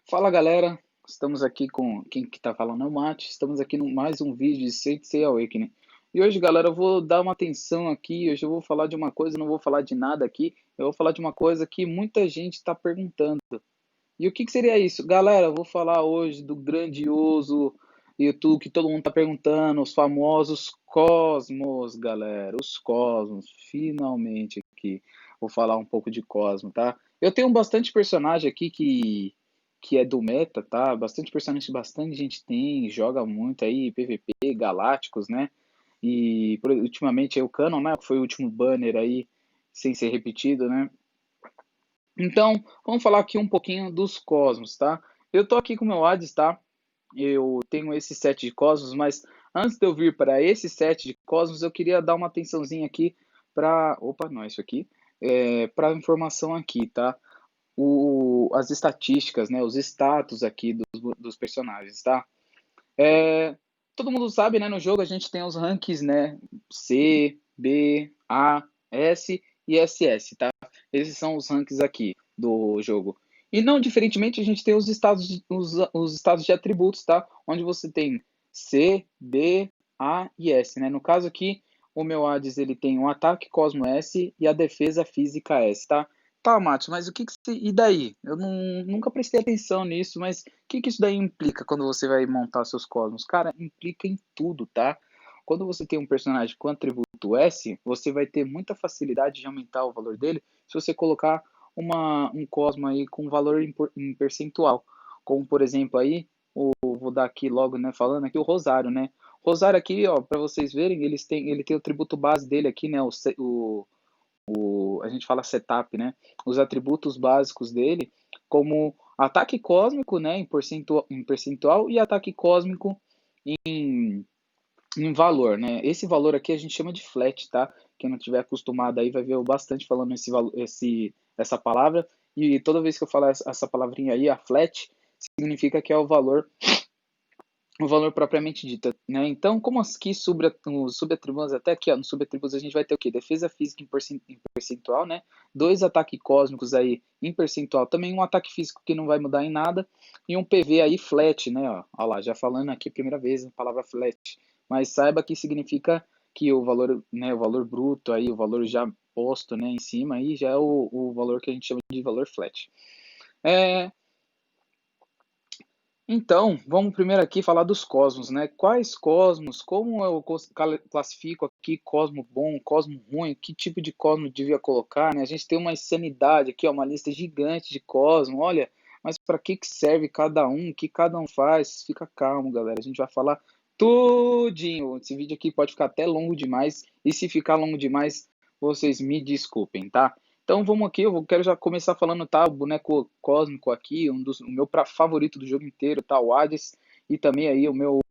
Fala galera, estamos aqui com quem que tá falando é o Mate, estamos aqui no mais um vídeo de Sensei Awakening. E hoje galera, eu vou dar uma atenção aqui, hoje eu vou falar de uma coisa, não vou falar de nada aqui, eu vou falar de uma coisa que muita gente está perguntando. E o que que seria isso? Galera, eu vou falar hoje do grandioso YouTube que todo mundo está perguntando, os famosos Cosmos, galera, os Cosmos, finalmente aqui. Vou falar um pouco de Cosmo, tá? Eu tenho bastante personagem aqui que é do meta, tá? Bastante personagem que bastante gente tem, joga muito aí, PVP, Galácticos, né? E ultimamente é o Canon, né? Que foi o último banner aí, sem ser repetido, né? Então, vamos falar aqui um pouquinho dos Cosmos, tá? Eu tô aqui com o meu Hades, tá? Eu tenho esse set de Cosmos, mas antes de eu vir para esse set de Cosmos, eu queria dar uma atençãozinha aqui para. Opa, não é isso aqui. Para informação aqui, tá? As estatísticas, né? Os status aqui dos personagens, tá? É, todo mundo sabe, né? No jogo a gente tem os ranks, né? C, B, A, S e SS, tá? Esses são os ranks aqui do jogo. E não diferentemente, a gente tem os estados de atributos, tá? Onde você tem C, B, A e S, né? No caso aqui, o meu Hades ele tem o ataque Cosmo S e a defesa física S, tá? Tá, Matheus, mas o que que se... E daí? Eu nunca prestei atenção nisso, mas o que que isso daí implica quando você vai montar seus Cosmos? Cara, implica em tudo, tá? Quando você tem um personagem com atributo S, você vai ter muita facilidade de aumentar o valor dele se você colocar um Cosmo aí com valor em percentual. Como, por exemplo, aí, vou dar aqui logo, né, falando aqui o Rosário, né? Rosário aqui, ó, para vocês verem, ele tem o tributo base dele aqui, né? A gente fala setup, né? Os atributos básicos dele, como ataque cósmico, né? Em percentual e ataque cósmico em valor, né? Esse valor aqui a gente chama de flat, tá? Quem não tiver acostumado aí vai ver eu bastante falando essa palavra. E toda vez que eu falar essa palavrinha aí, a flat, significa que é o valor propriamente dito, né? Então, como aqui os subatributos, até aqui, ó, nos subatributos a gente vai ter o quê? Defesa física em percentual, né? Dois ataques cósmicos aí em percentual, também um ataque físico que não vai mudar em nada, e um PV aí flat, né? Ó, ó lá, já falando aqui a primeira vez a palavra flat, mas saiba que significa que o valor, né, o valor bruto aí, o valor já posto, né, em cima aí já é o valor que a gente chama de valor flat. É, então, vamos primeiro aqui falar dos cosmos, né? Quais cosmos? Como eu classifico aqui cosmo bom, cosmo ruim? Que tipo de cosmo devia colocar, né? A gente tem uma insanidade aqui, ó, uma lista gigante de cosmos. Olha, mas para que que serve cada um? O que cada um faz? Fica calmo, galera. A gente vai falar tudinho. Esse vídeo aqui pode ficar até longo demais. E se ficar longo demais, vocês me desculpem, tá? Então vamos aqui, quero já começar falando, tá? O boneco cósmico aqui, o meu favorito do jogo inteiro, tá? O Hades, e também aí o meu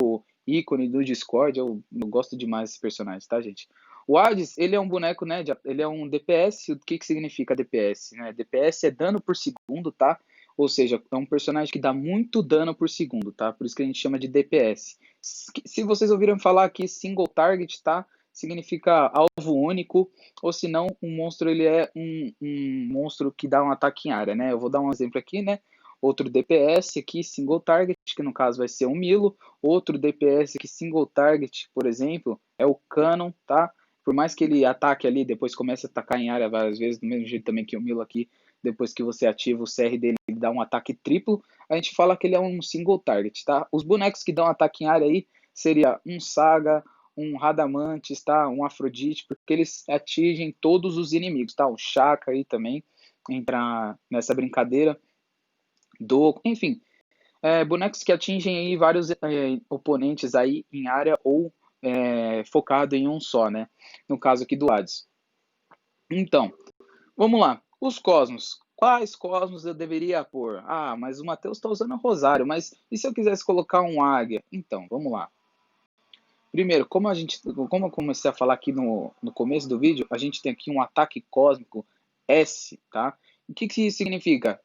ícone do Discord, eu gosto demais desse personagem, tá, gente? O Hades, ele é um boneco, né? Ele é um DPS, o que que significa DPS, né? DPS é dano por segundo, tá? Ou seja, é um personagem que dá muito dano por segundo, tá? Por isso que a gente chama de DPS. Se vocês ouviram falar aqui single target, tá? Significa alvo único, ou se não, um monstro ele é um monstro que dá um ataque em área, né? Eu vou dar um exemplo aqui, né? Outro DPS aqui, single target, que no caso vai ser um Milo. Outro DPS aqui, single target, por exemplo, é o Canon, tá? Por mais que ele ataque ali, depois comece a atacar em área várias vezes, do mesmo jeito também que o Milo aqui, depois que você ativa o CR dele, ele dá um ataque triplo, a gente fala que ele é um single target, tá? Os bonecos que dão ataque em área aí seria um Saga, um Radamantes, tá? Um Afrodite, porque eles atingem todos os inimigos, tá? O Shaka aí também entra nessa brincadeira. Enfim, bonecos que atingem aí vários oponentes aí em área ou focado em um só, né? No caso aqui do Hades. Então, vamos lá. Os cosmos. Quais cosmos eu deveria pôr? Ah, mas o Matheus está usando o Rosário, mas e se eu quisesse colocar um águia? Então, vamos lá. Primeiro, como eu comecei a falar aqui no começo do vídeo, a gente tem aqui um ataque cósmico S, tá? O que que isso significa?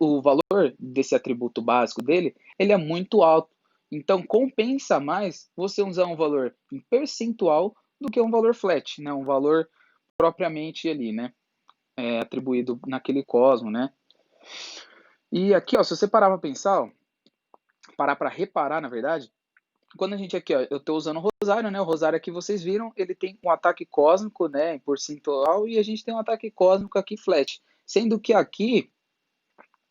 O valor desse atributo básico dele, ele é muito alto. Então, compensa mais você usar um valor em percentual do que um valor flat, né? Um valor propriamente ali, né? Atribuído naquele cosmo, né? E aqui, ó, se você parar para pensar, ó, parar para reparar, na verdade, quando a gente aqui, ó, eu estou usando o rosário, né? O rosário aqui vocês viram, ele tem um ataque cósmico, né, em percentual, e a gente tem um ataque cósmico aqui flat. Sendo que aqui,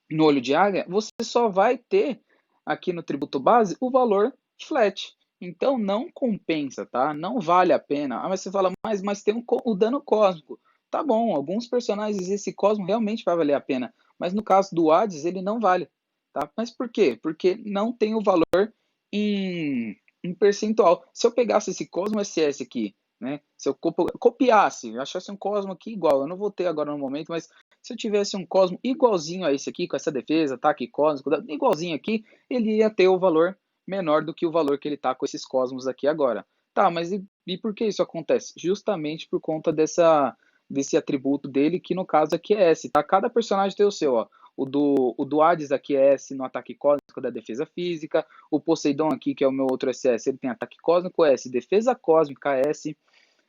no olho de águia, você só vai ter aqui no tributo base o valor flat. Então não compensa, tá? Não vale a pena. Ah, mas você fala, mas tem o dano cósmico. Tá bom, alguns personagens esse cosmo realmente vai valer a pena, mas no caso do Hades ele não vale, tá? Mas por quê? Porque não tem o valor em percentual. Se eu pegasse esse Cosmo SS aqui, né? Se eu copiasse, achasse um Cosmo aqui igual, eu não vou ter agora no momento, mas se eu tivesse um Cosmo igualzinho a esse aqui, com essa defesa, ataque cósmico, igualzinho aqui, ele ia ter o valor menor do que o valor que ele está com esses Cosmos aqui agora. Tá, mas e por que isso acontece? Justamente por conta desse atributo dele, que no caso aqui é S, tá? Cada personagem tem o seu, ó. O do Hades aqui é S no ataque cósmico da defesa física. O Poseidon aqui, que é o meu outro SS, ele tem ataque cósmico S, defesa cósmica S.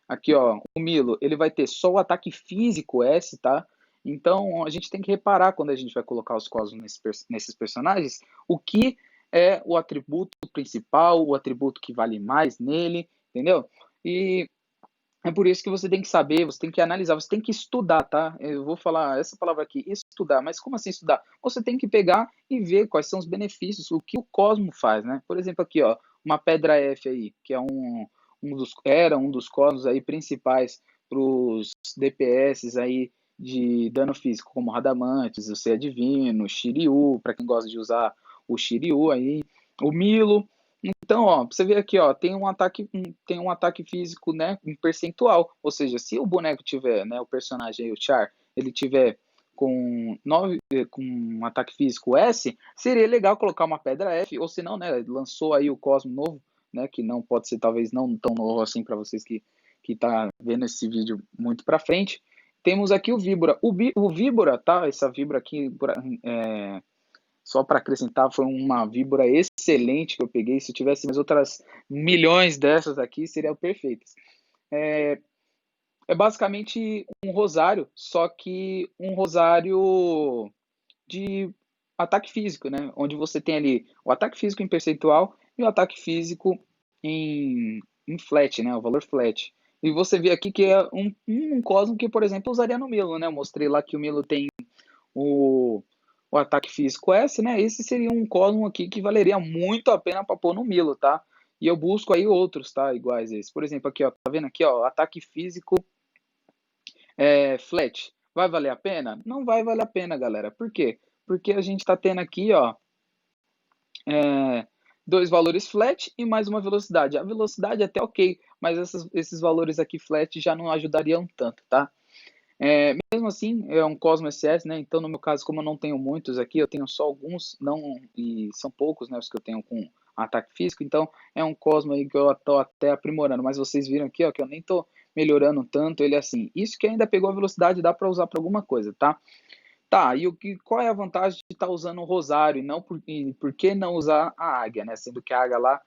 Aqui, ó, o Milo, ele vai ter só o ataque físico S, tá? Então, a gente tem que reparar quando a gente vai colocar os cosmos nesses personagens, o que é o atributo principal, o atributo que vale mais nele, entendeu? E é por isso que você tem que saber, você tem que analisar, você tem que estudar, tá? Eu vou falar essa palavra aqui, estudar. Mas como assim estudar? Você tem que pegar e ver quais são os benefícios, o que o Cosmo faz, né? Por exemplo, aqui, ó, uma pedra F aí, que é era um dos Cosmos aí principais para os DPS aí de dano físico, como Radamantes, o Ser Divino, o Shiryu, para quem gosta de usar o Shiryu aí, o Milo. Então, ó, você vê aqui, ó, tem um ataque físico, né, em percentual. Ou seja, se o boneco tiver, né, o personagem aí, o Char, ele tiver com um ataque físico S, seria legal colocar uma pedra F, ou se não, né, lançou aí o Cosmo novo, né, que não pode ser talvez não tão novo assim para vocês que tá vendo esse vídeo muito para frente. Temos aqui o Víbora. O Víbora, tá? Essa Víbora aqui, só para acrescentar, foi uma víbora excelente que eu peguei. Se eu tivesse mais outras milhões dessas aqui, seriam perfeitas. É, é basicamente um rosário, só que um rosário de ataque físico, né? Onde você tem ali o ataque físico em percentual e o ataque físico em flat, né? O valor flat. E você vê aqui que é um Cosmo que, por exemplo, eu usaria no Milo, né? Eu mostrei lá que o Milo tem o, o ataque físico S, né? Esse seria um Cosmo aqui que valeria muito a pena para pôr no Milo, tá? E eu busco aí outros, tá? Iguais a esse. Por exemplo, aqui, ó, tá vendo aqui, ó, ataque físico flat. Vai valer a pena? Não vai valer a pena, galera. Por quê? Porque a gente tá tendo aqui, ó, é, dois valores flat e mais uma velocidade. A velocidade é até ok, mas esses valores aqui flat já não ajudariam tanto, tá? Mesmo assim, é um Cosmo SS, né? Então, no meu caso, como eu não tenho muitos aqui, eu tenho só alguns, não, e são poucos, né? Os que eu tenho com ataque físico. Então, é um Cosmo aí que eu tô até aprimorando. Mas vocês viram aqui, ó, que eu nem tô melhorando tanto ele assim. Isso que ainda pegou a velocidade, dá para usar para alguma coisa, tá? Tá, qual é a vantagem de estar usando o Rosário e por que não usar a Águia, né? Sendo que a Águia lá,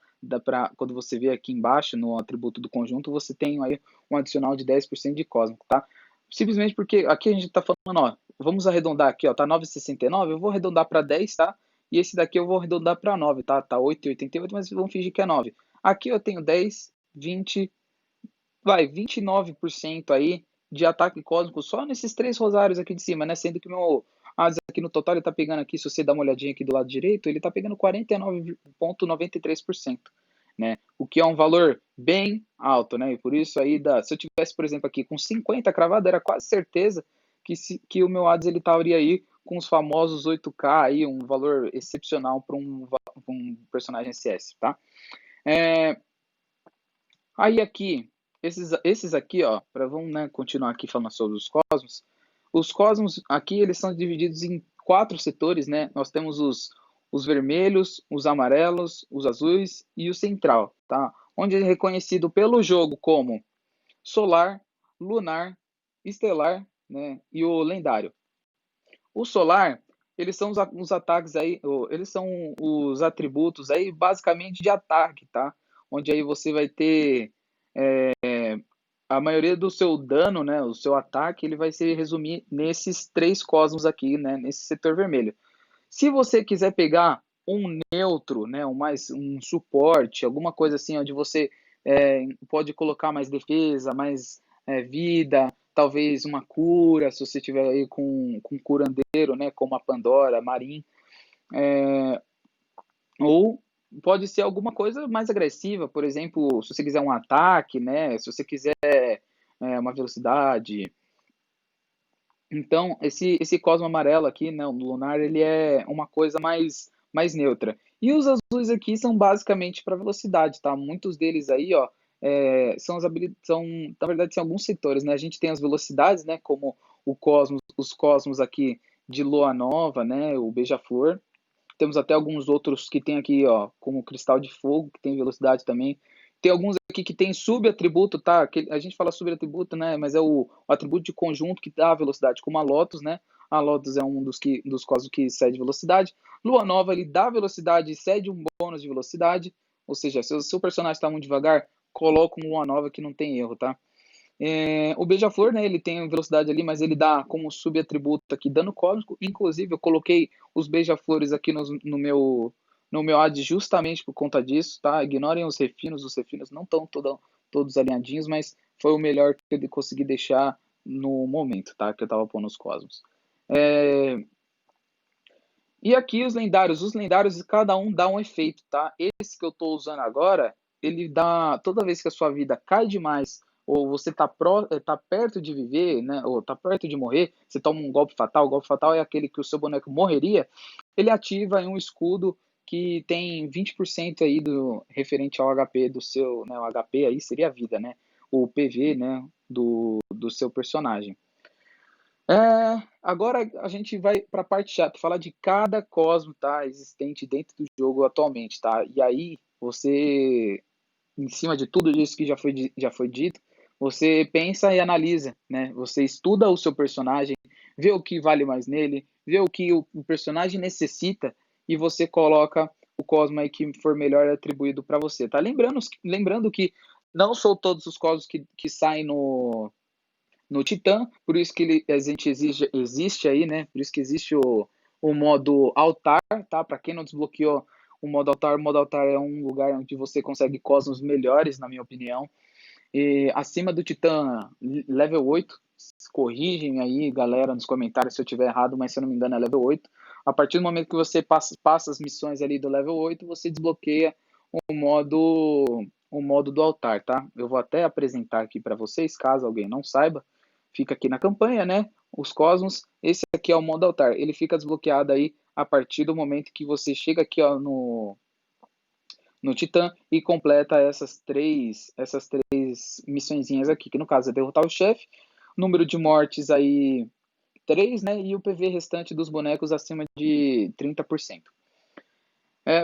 quando você vê aqui embaixo, no atributo do conjunto, você tem aí um adicional de 10% de cósmico, tá? Simplesmente porque aqui a gente está falando, ó, vamos arredondar aqui, ó, tá 9,69, eu vou arredondar para 10, tá? E esse daqui eu vou arredondar para 9, tá? Tá 8,88, mas vamos fingir que é 9. Aqui eu tenho 10, 20, vai, 29% aí de ataque cósmico só nesses três rosários aqui de cima, né? Sendo que o meu Hades aqui no total ele tá pegando aqui, se você dá uma olhadinha aqui do lado direito, ele tá pegando 49,93%, né? O que é um valor bem alto, né? E por isso aí, se eu tivesse, por exemplo, aqui com 50 cravado, era quase certeza que o meu Hades ele estaria aí com os famosos 8K aí, um valor excepcional para um personagem SS, tá? É, Aí aqui, esses aqui, ó, vamos, né, continuar aqui falando sobre os cosmos. Os cosmos aqui, eles são divididos em quatro setores, né? Nós temos os vermelhos, os amarelos, os azuis e o central, tá? Onde é reconhecido pelo jogo como solar, lunar, estelar, né, e o lendário. O solar, eles são os ataques aí, eles são os atributos aí basicamente de ataque, tá? Onde aí você vai ter a maioria do seu dano, né, o seu ataque, ele vai se resumir nesses três cosmos aqui, né, nesse setor vermelho. Se você quiser pegar um neutro, né, um suporte, alguma coisa assim, onde você pode colocar mais defesa, mais vida, talvez uma cura, se você tiver aí com curandeiro, né, como a Pandora, a Marin, ou pode ser alguma coisa mais agressiva, por exemplo, se você quiser um ataque, né, se você quiser uma velocidade. Então, esse Cosmo amarelo aqui, né, o lunar, ele é uma coisa mais neutra. E os azuis aqui são basicamente para velocidade, tá? Muitos deles aí, ó, na verdade, são alguns setores, né? A gente tem as velocidades, né, como os Cosmos aqui de Lua Nova, né, o Beija-Flor. Temos até alguns outros que tem aqui, ó, como o Cristal de Fogo, que tem velocidade também. Tem alguns aqui que tem subatributo, tá? A gente fala subatributo, né? Mas é o atributo de conjunto que dá velocidade, como a Lotus, né? A Lotus é um dos cosmos que cede velocidade. Lua Nova, ele dá velocidade e cede um bônus de velocidade. Ou seja, se o seu personagem está muito devagar, coloca um Lua Nova que não tem erro, tá? O Beija-Flor, né, ele tem velocidade ali, mas ele dá como subatributo aqui dano cósmico. Inclusive, eu coloquei os Beija-Flores aqui no meu AD justamente por conta disso, tá? Ignorem os refinos não estão todos alinhadinhos, mas foi o melhor que eu consegui deixar no momento, tá? Que eu tava pondo os cosmos. E aqui os lendários cada um dá um efeito, tá? Esse que eu tô usando agora, ele dá, toda vez que a sua vida cai demais, ou você tá perto de viver, né, ou tá perto de morrer, você toma um golpe fatal, o golpe fatal é aquele que o seu boneco morreria, ele ativa em um escudo que tem 20% aí do referente ao HP do seu, né, o HP aí seria a vida, né, o PV, né, do seu personagem. Agora a gente vai para a parte chata, falar de cada cosmo, tá, existente dentro do jogo atualmente, tá? E aí você, em cima de tudo isso que já foi dito, você pensa e analisa, né? Você estuda o seu personagem, vê o que vale mais nele, vê o que o personagem necessita e você coloca o cosmo aí que for melhor atribuído para você, tá? Lembrando que não são todos os cosmos que saem no Titã, por isso que existe aí, né? Por isso que existe o modo altar, tá? Para quem não desbloqueou o modo altar é um lugar onde você consegue cosmos melhores, na minha opinião. E acima do Titã, level 8, corrigem aí, galera, nos comentários se eu tiver errado, mas se eu não me engano é level 8. A partir do momento que você passa as missões ali do level 8, você desbloqueia o modo do altar, tá? Eu vou até apresentar aqui para vocês, caso alguém não saiba. Fica aqui na campanha, né? Os cosmos. Esse aqui é o modo altar. Ele fica desbloqueado aí a partir do momento que você chega aqui, ó, no Titã e completa essas três missõezinhas aqui, que no caso é derrotar o chefe, número de mortes aí 3, né? E o PV restante dos bonecos acima de 30%.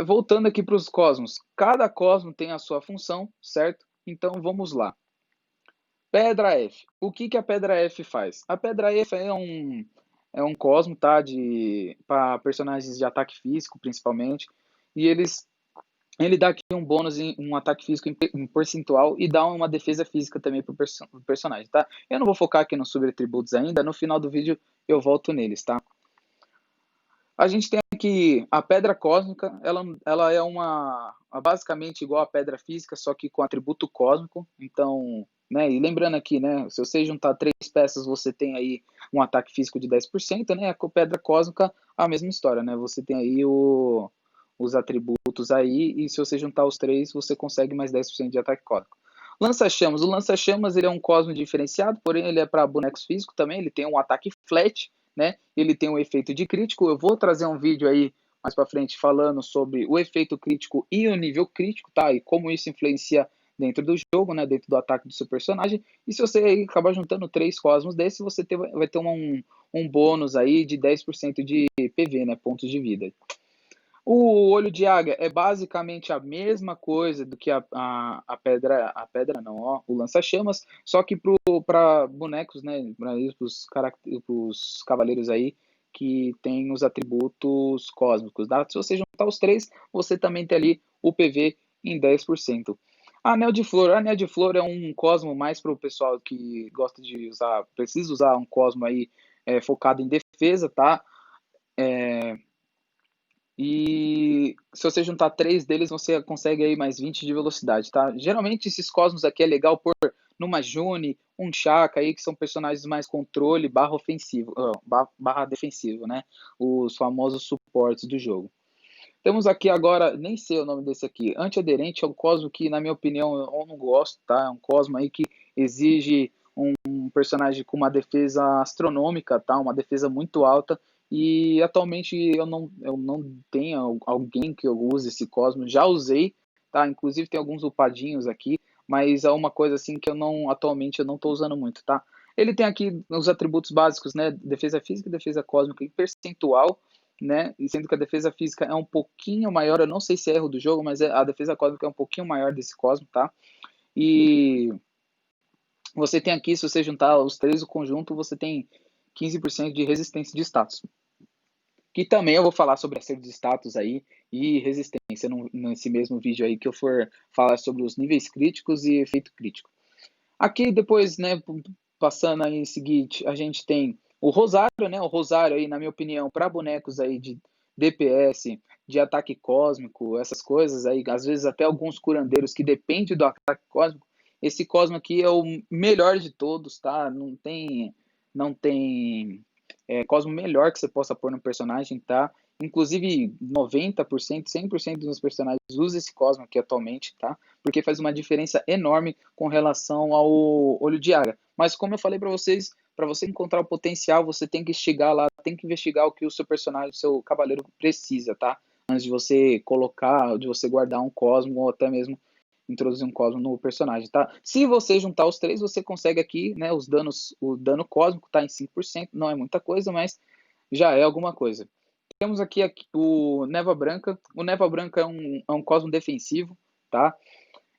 Voltando aqui para os cosmos. Cada cosmo tem a sua função, certo? Então vamos lá. Pedra F. O que a Pedra F faz? A Pedra F é um cosmo, tá? Para personagens de ataque físico, principalmente. E ele dá aqui um bônus em um ataque físico em percentual e dá uma defesa física também pro personagem, tá? Eu não vou focar aqui nos subatributos ainda, no final do vídeo eu volto neles, tá? A gente tem aqui a pedra cósmica, ela é basicamente igual a pedra física, só que com atributo cósmico. Então, né, e lembrando aqui, né, se você juntar 3 peças, você tem aí um ataque físico de 10%, né? Com pedra cósmica, a mesma história, né? Você tem aí os atributos aí, e se você juntar os 3, você consegue mais 10% de ataque cósmico. Lança-chamas. O lança-chamas ele é um cosmo diferenciado, porém ele é para bonecos físicos também, ele tem um ataque flat, né? Ele tem um efeito de crítico. Eu vou trazer um vídeo aí mais para frente falando sobre o efeito crítico e o nível crítico, tá? E como isso influencia dentro do jogo, né? Dentro do ataque do seu personagem. E se você acabar juntando 3 cosmos desses, você vai ter um bônus aí de 10% de PV, né? Pontos de vida. O olho de águia é basicamente a mesma coisa do que a pedra não, ó, o lança-chamas, só que para bonecos, né, para os cavaleiros aí que tem os atributos cósmicos, tá? Se você juntar os 3, você também tem ali o PV em 10%. Anel de Flor é um cosmo mais para o pessoal que gosta de precisa usar um cosmo aí focado em defesa, tá? E se você juntar 3 deles, você consegue aí mais 20 de velocidade, tá? Geralmente esses cosmos aqui é legal pôr numa June, um Chaka aí, que são personagens mais controle barra ofensivo, barra defensivo, né? Os famosos suportes do jogo. Temos aqui agora, nem sei o nome desse aqui, antiaderente, é um cosmo que, na minha opinião, eu não gosto, tá? É um cosmo aí que exige um personagem com uma defesa astronômica, tá? Uma defesa muito alta. E atualmente eu não tenho alguém que eu use esse cosmo. Já usei, tá? Inclusive tem alguns upadinhos aqui, mas é uma coisa assim que atualmente eu não estou usando muito, tá? Ele tem aqui os atributos básicos, né? Defesa física, defesa cósmica e percentual, né? E sendo que a defesa física é um pouquinho maior, eu não sei se é erro do jogo, mas a defesa cósmica é um pouquinho maior desse cosmo, tá? E você tem aqui, se você juntar os três, o conjunto, você tem 15% de resistência de status. Que também eu vou falar sobre acerto de status aí e resistência nesse mesmo vídeo aí que eu for falar sobre os níveis críticos e efeito crítico. Aqui depois, né, passando aí em seguinte, a gente tem o Rosário, né? O Rosário aí, na minha opinião, para bonecos aí de DPS, de ataque cósmico, essas coisas aí, às vezes até alguns curandeiros que dependem do ataque cósmico, esse Cosmo aqui é o melhor de todos, tá? Não tem Cosmo melhor que você possa pôr no personagem, tá? Inclusive 90%, 100% dos personagens usam esse Cosmo aqui atualmente, tá? Porque faz uma diferença enorme com relação ao Olho de Águia. Mas como eu falei para vocês, para você encontrar o potencial, você tem que investigar lá, tem que investigar o que o seu personagem, o seu cavaleiro precisa, tá? Antes de você colocar, de você guardar um Cosmo ou até mesmo introduzir um Cosmo no personagem, tá? Se você juntar os três, você consegue aqui, né, o dano cósmico tá em 5%, não é muita coisa, mas já é alguma coisa. Temos aqui o Neva Branca. O Neva Branca é um Cosmo defensivo, tá?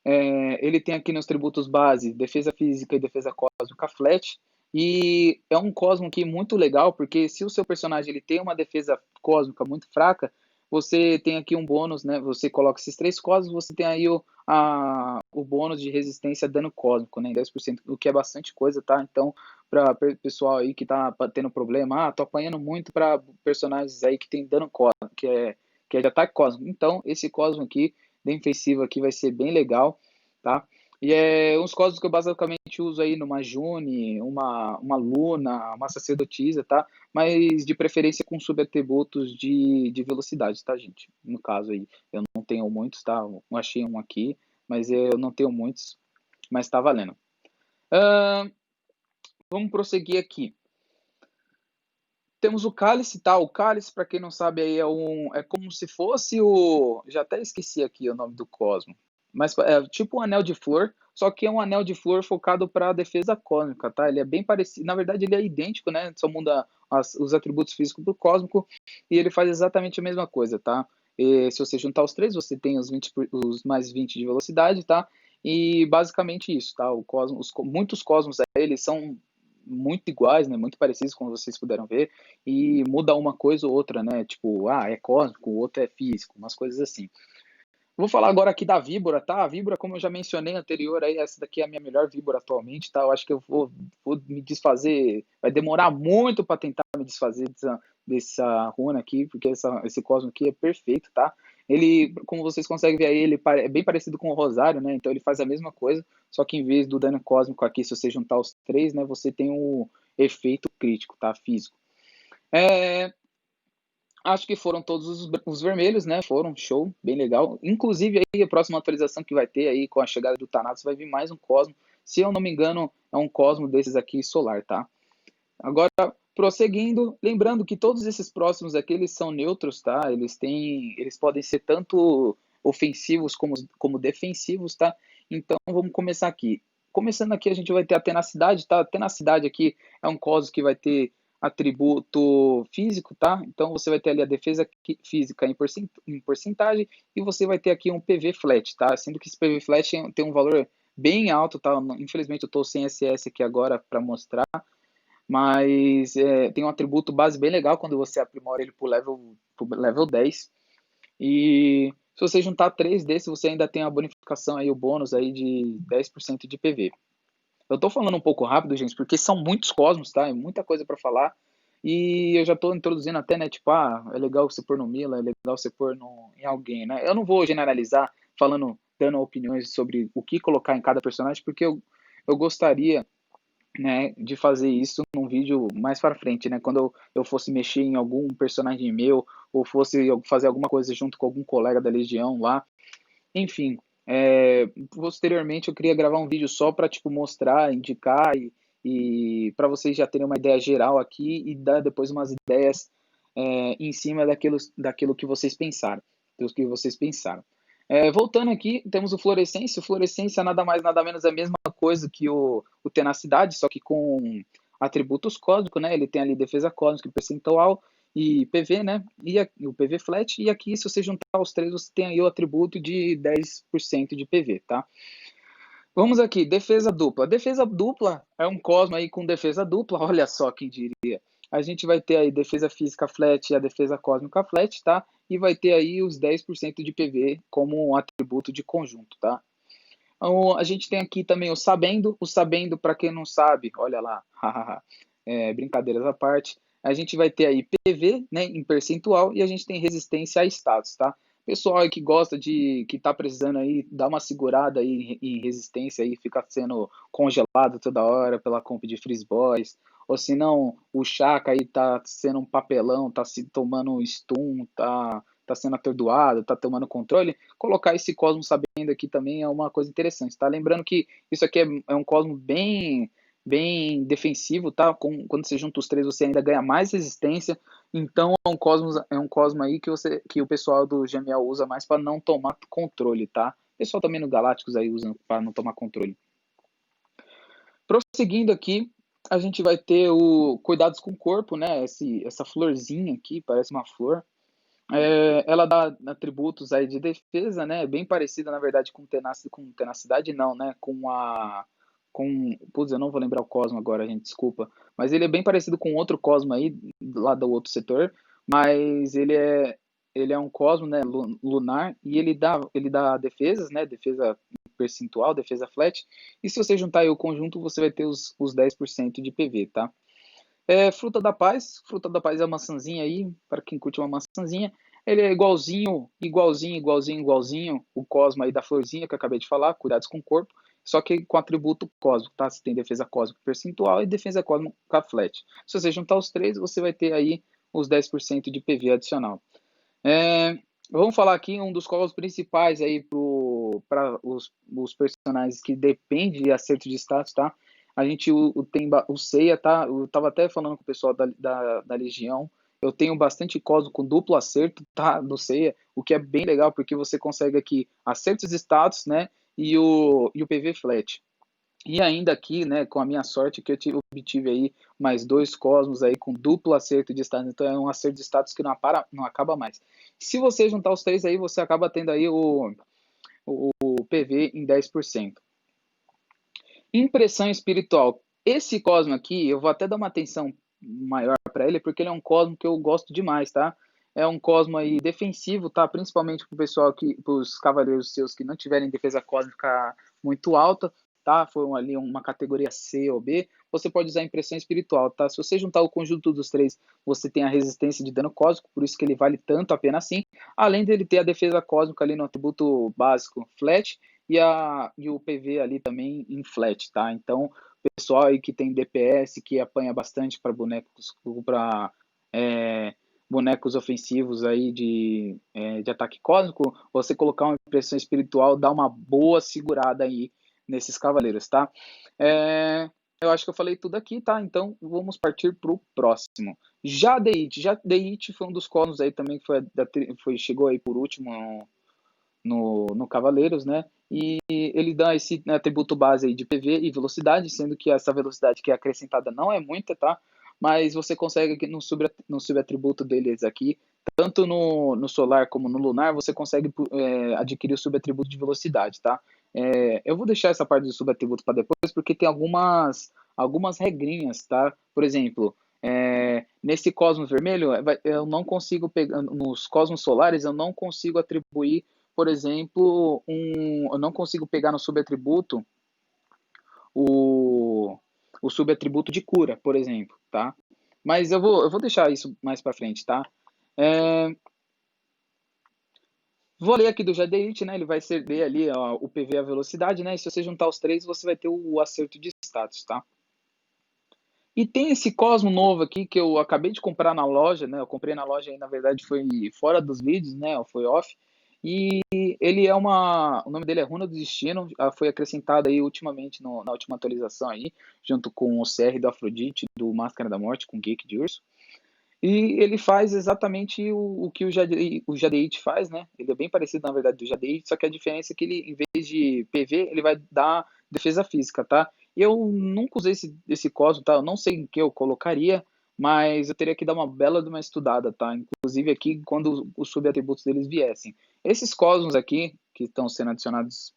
Ele tem aqui nos tributos base defesa física e defesa cósmica flat. E é um Cosmo aqui muito legal, porque se o seu personagem ele tem uma defesa cósmica muito fraca, você tem aqui um bônus, né? Você coloca esses três cosmos, você tem aí o bônus de resistência a dano cósmico, né? Em 10%, o que é bastante coisa, tá? Então, para pessoal aí que tá tendo problema, tô apanhando muito para personagens aí que tem dano cósmico, que é de ataque cósmico. Então, esse Cosmo aqui defensivo aqui vai ser bem legal, tá? E é uns códigos que eu basicamente uso aí numa June, uma Luna, uma sacerdotisa, tá? Mas de preferência com subatributos de velocidade, tá, gente? No caso aí, eu não tenho muitos, tá? Eu achei um aqui, mas eu não tenho muitos, mas tá valendo. Vamos prosseguir aqui. Temos o cálice, tá? O cálice, para quem não sabe, aí é como se fosse o. Já até esqueci aqui o nome do Cosmo. Mas é tipo um anel de flor, só que é um anel de flor focado para a defesa cósmica, tá? Ele é bem parecido. Na verdade, ele é idêntico, né? Só muda os atributos físicos do cósmico e ele faz exatamente a mesma coisa, tá? E se você juntar os três, você tem os mais 20 de velocidade, tá? E basicamente isso, tá? Muitos cosmos aí, eles são muito iguais, né? Muito parecidos, como vocês puderam ver, e muda uma coisa ou outra, né? Tipo, é cósmico, o outro é físico, umas coisas assim. Vou falar agora aqui da víbora, tá? A víbora, como eu já mencionei anterior, aí, essa daqui é a minha melhor víbora atualmente, tá? Eu acho que eu vou me desfazer, vai demorar muito para tentar me desfazer dessa runa aqui, porque esse cosmo aqui é perfeito, tá? Ele, como vocês conseguem ver aí, ele é bem parecido com o Rosário, né? Então ele faz a mesma coisa, só que em vez do dano cósmico aqui, se você juntar os três, né, você tem o efeito crítico, tá? Físico. Acho que foram todos os vermelhos, né? Foram show, bem legal. Inclusive aí a próxima atualização que vai ter aí com a chegada do Thanatos vai vir mais um Cosmo. Se eu não me engano, é um Cosmo desses aqui solar, tá? Agora, prosseguindo, lembrando que todos esses próximos aqui eles são neutros, tá? Eles podem ser tanto ofensivos como defensivos, tá? Então vamos começar aqui. Começando aqui, a gente vai ter a tenacidade, tá? A tenacidade aqui é um Cosmo que vai ter atributo físico, tá? Então você vai ter ali a defesa física em porcentagem e você vai ter aqui um PV flat, tá? Sendo que esse PV flat tem um valor bem alto, tá? Infelizmente eu estou sem SS aqui agora para mostrar, mas tem um atributo base bem legal quando você aprimora ele pro level 10. E se você juntar 3 desses, você ainda tem a bonificação aí, o bônus aí de 10% de PV. Eu tô falando um pouco rápido, gente, porque são muitos cosmos, tá? É muita coisa para falar. E eu já estou introduzindo até, né, tipo, é legal você pôr no Mila, é legal você pôr em alguém, né? Eu não vou generalizar dando opiniões sobre o que colocar em cada personagem, porque eu gostaria, né, de fazer isso num vídeo mais para frente, né? Quando eu fosse mexer em algum personagem meu, ou fosse eu fazer alguma coisa junto com algum colega da Legião lá, enfim, posteriormente eu queria gravar um vídeo só para tipo mostrar, indicar e para vocês já terem uma ideia geral aqui e dar depois umas ideias em cima daquilo que vocês pensaram, do que vocês pensaram. Voltando aqui, temos o Fluorescência. O Fluorescência nada mais nada menos é a mesma coisa que o Tenacidade, só que com atributos cósmicos, né? Ele tem ali defesa cósmica, percentual e PV, né? O PV flat, e aqui, se você juntar os três, você tem aí o atributo de 10% de PV, tá? Vamos aqui, defesa dupla. Defesa dupla é um Cosmo aí com defesa dupla, olha só quem diria. A gente vai ter aí defesa física flat e a defesa cósmica flat, tá? E vai ter aí os 10% de PV como um atributo de conjunto, tá? Então, a gente tem aqui também o sabendo, para quem não sabe, olha lá, brincadeiras à parte, a gente vai ter aí PV, né, em percentual, e a gente tem resistência a status, tá? Pessoal aí que gosta que tá precisando aí dar uma segurada aí em resistência aí, ficar sendo congelado toda hora pela comp de Freeze Boys, ou se não, o Chaka aí tá sendo um papelão, tá se tomando um stun, tá sendo atordoado, tá tomando controle, colocar esse Cosmo sabendo aqui também é uma coisa interessante, tá? Lembrando que isso aqui é um Cosmo bem defensivo, tá? Quando você junta os três, você ainda ganha mais resistência. Então é um Cosmo aí que o pessoal do GML usa mais para não tomar controle, tá? O pessoal também no Galácticos aí usa para não tomar controle. Prosseguindo aqui, a gente vai ter o Cuidados com o Corpo, né? Essa florzinha aqui, parece uma flor. Ela dá atributos aí de defesa, né? Bem parecida, na verdade, com tenacidade, não, né? Putz, eu não vou lembrar o Cosmo agora, gente, desculpa. Mas ele é bem parecido com outro Cosmo aí, lá do outro setor. Mas ele é um Cosmo, né? Lunar, e ele dá defesas, né? Defesa percentual, defesa flat. E se você juntar aí o conjunto, você vai ter os 10% de PV, tá? Fruta da Paz é uma maçãzinha aí, para quem curte uma maçãzinha. Ele é igualzinho o Cosmo aí da florzinha que eu acabei de falar, cuidados com o corpo, só que com atributo cósmico, tá? Você tem defesa cósmica percentual e defesa cósmica flat. Se você juntar os três, você vai ter aí os 10% de PV adicional. Vamos falar aqui um dos cosmos principais aí para os personagens que dependem de acerto de status, tá? A gente tem o Seiya, tá? Eu tava até falando com o pessoal da Legião. Eu tenho bastante cosmo com duplo acerto, tá? Do Seiya, o que é bem legal, porque você consegue aqui acertos de status, né? E o PV flat. E ainda aqui, né, com a minha sorte, que eu obtive aí mais dois cosmos aí com duplo acerto de status. Então é um acerto de status que não acaba mais. Se você juntar os três aí, você acaba tendo aí o PV em 10%. Impressão espiritual. Esse cosmo aqui, eu vou até dar uma atenção maior para ele, porque ele é um cosmo que eu gosto demais, tá? É um cosmo aí defensivo, tá? Principalmente pro pessoal pros cavaleiros seus que não tiverem defesa cósmica muito alta, tá? Foi ali uma categoria C ou B. Você pode usar impressão espiritual, tá? Se você juntar o conjunto dos três, você tem a resistência de dano cósmico, por isso que ele vale tanto a pena assim. Além dele ter a defesa cósmica ali no atributo básico flat e o PV ali também em flat, tá? Então, pessoal aí que tem DPS, que apanha bastante para bonecos ofensivos aí de ataque cósmico, você colocar uma impressão espiritual dá uma boa segurada aí nesses cavaleiros, tá? Eu acho que eu falei tudo aqui, tá? Então vamos partir para o próximo. Já Deity foi um dos cosmos aí também que chegou aí por último no Cavaleiros, né? E ele dá esse atributo base aí de PV e velocidade, sendo que essa velocidade que é acrescentada não é muita, tá? Mas você consegue no subatributo deles aqui, tanto no solar como no lunar, você consegue adquirir o subatributo de velocidade, tá? Eu vou deixar essa parte do subatributo para depois, porque tem algumas regrinhas, tá? Por exemplo, nesse cosmos vermelho, eu não consigo pegar, nos cosmos solares, eu não consigo atribuir, por exemplo, eu não consigo pegar no subatributo o, o subatributo de cura, por exemplo, tá? Mas eu vou deixar isso mais pra frente, tá? É, vou ler aqui do Jadeite, né? Ele vai ceder ali ó, o PV e a velocidade, né? E se você juntar os três, você vai ter o acerto de status, tá? E tem esse Cosmo novo aqui que eu acabei de comprar na loja, né? Eu comprei na loja aí, na verdade, foi fora dos vídeos, né? Foi off. E ele é uma. O nome dele é Runa do Destino. Foi acrescentado aí ultimamente na última atualização aí, junto com o CR do Afrodite, do Máscara da Morte, com Geek de Urso. E ele faz exatamente o que o Jadeite faz, né? Ele é bem parecido, na verdade, do Jadeite, só que a diferença é que ele, em vez de PV, ele vai dar defesa física, tá? Eu nunca usei esse Cosmo, tá? Eu não sei em que eu colocaria, mas eu teria que dar uma bela de uma estudada, tá? Inclusive aqui, quando os subatributos deles viessem. Esses Cosmos aqui, que estão sendo adicionados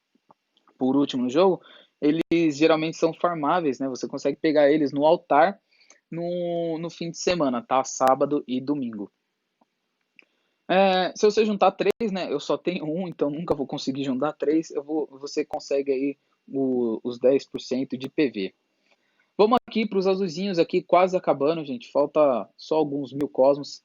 por último no jogo, eles geralmente são farmáveis, né? Você consegue pegar eles no altar no fim de semana, tá? Sábado e domingo. Se você juntar três, né? Eu só tenho um, então nunca vou conseguir juntar três. Você consegue aí os 10% de PV. Vamos aqui para os azulzinhos aqui, quase acabando, gente. Falta só alguns mil cosmos,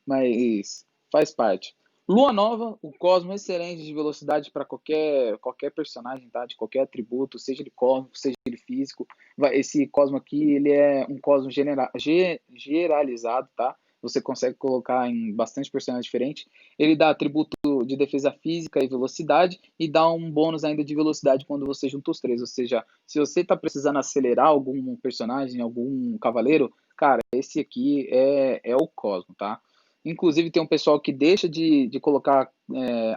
mas faz parte. Lua Nova, o cosmo excelente de velocidade para qualquer personagem, tá? De qualquer atributo, seja ele cósmico, seja ele físico. Esse cosmo aqui, ele é um cosmo geralizado, tá? Você consegue colocar em bastante personagens diferentes. Ele dá atributo de defesa física e velocidade e dá um bônus ainda de velocidade quando você junta os três. Ou seja, se você está precisando acelerar algum personagem, algum cavaleiro, cara, esse aqui é o Cosmo, tá? Inclusive tem um pessoal que deixa de colocar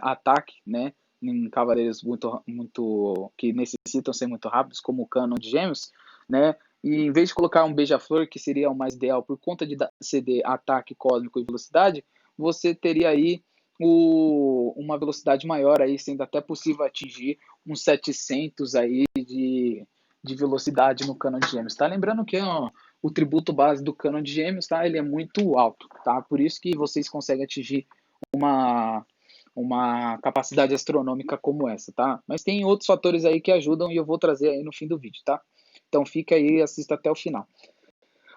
ataque, né, em cavaleiros muito que necessitam ser muito rápidos, como o Cano de Gêmeos, né? E em vez de colocar um beija-flor, que seria o mais ideal por conta de ceder ataque cósmico e velocidade, você teria aí uma velocidade maior, aí sendo até possível atingir uns 700 aí de velocidade no Cano de Gêmeos. Tá lembrando que ó, o tributo base do Cano de Gêmeos, tá? Ele é muito alto, tá? Por isso que vocês conseguem atingir uma uma capacidade astronômica como essa, tá? Mas tem outros fatores aí que ajudam e eu vou trazer aí no fim do vídeo, tá? Então fica aí e assista até o final.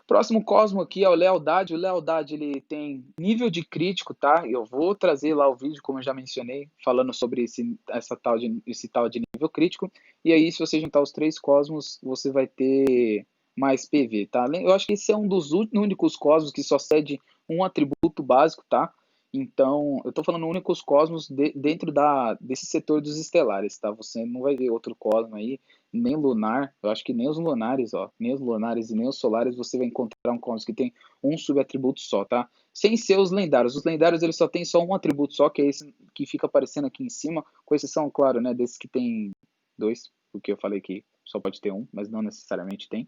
Próximo Cosmo aqui é o Lealdade. O Lealdade ele tem nível de crítico, tá? Eu vou trazer lá o vídeo, como eu já mencionei, falando sobre esse tal de nível crítico. E aí, se você juntar os três Cosmos, você vai ter mais PV, tá? Eu acho que esse é um dos únicos Cosmos que só cede um atributo básico, tá? Então, eu tô falando únicos Cosmos dentro desse setor dos estelares, tá? Você não vai ver outro Cosmo aí nem lunar, eu acho que nem os lunares, ó, nem os lunares e nem os solares você vai encontrar um Cosmos que tem um subatributo só, tá? Sem ser os lendários. Os lendários eles só tem só um atributo só, que é esse que fica aparecendo aqui em cima, com exceção, claro, né, desses que tem dois, porque eu falei que só pode ter um, mas não necessariamente tem,